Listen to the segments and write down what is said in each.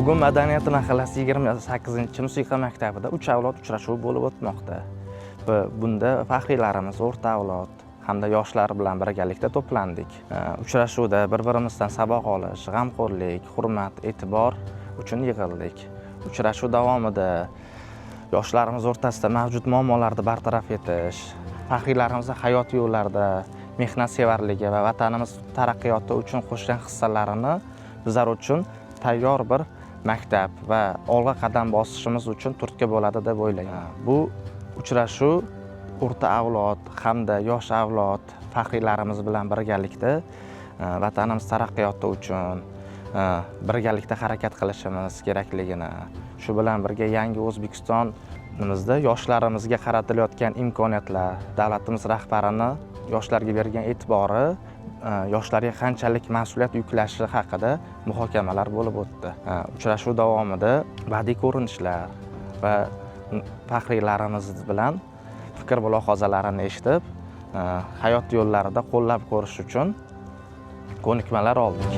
Bugun Madaniyat mahallasi 28-musiqa maktabida 3 avlod uchrashuvi bo'lib o'tmoqda. Bunda faxriylarimiz, o'rta avlod hamda yoshlar bilan birgalikda to'plandik. Uchrashuvda bir-birimizdan saboq olish, g'amxo'rlik, hurmat, e'tibor uchun yig'ildik. Uchrashuv davomida yoshlarimiz o'rtasida mavjud muammolarni bartaraf etish, faxriylarimizning hayot yo'llarida mehnatsevarligi va vatanimiz taraqqiyoti uchun qo'shgan hissalarini bizlar uchun tayyor bir maktab va olg'a qadam bosishimiz uchun turtki bo'ladi deb o'ylayman. Bu uchrashuv o'rta avlod hamda yosh avlod faxriylarimiz bilan birgalikda vatanimiz taraqqiyoti uchun birgalikda harakat qilishimiz kerakligini, shu bilan birga yangi O'zbekistonimizda yoshlarimizga qaratilayotgan imkoniyatlar, davlatimiz rahbarining yoshlarga bergan e'tibori, yoshlarga qanchalik mas'uliyat yuklashi haqida muhokamalar bo'lib o'tdi. Uchrashuv davomida badiiy ko'rinishlar va faxriylarimiz bilan fikr mulohazalarini eshitib, hayot yo'llarida qo'llab ko'rish uchun ko'nikmalar oldik.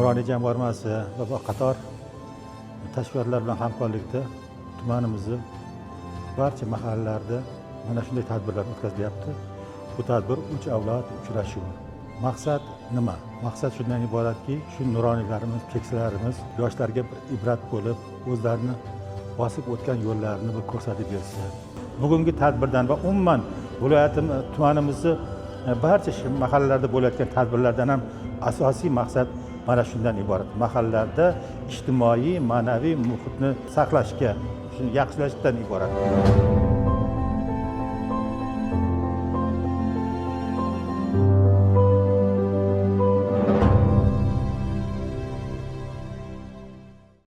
Nuroniy jamg'armasi va qator tashkilotlar bilan hamkorlikda tumanimizni barcha mahallalarda mana shunday tadbirlar o'tkazilyapti. Bu tadbir 3 avlod uchrashuvi. Maqsad nima? Maqsad shundan iboratki, shu nuroniylarimiz, keksalarimiz yoshlarga bir ibrat bo'lib, o'zlarini bosib o'tgan yo'llarini bir ko'rsatib bersa. Bugungi tadbirdan va umuman viloyatimiz, tumanimizni barcha mahallalarda bo'layotgan tadbirlardan ham asosiy maqsad mana shundan iborat. Mahallalarda ijtimoiy, ma'naviy muhitni saqlashga, shuni yaxshilashdan iborat.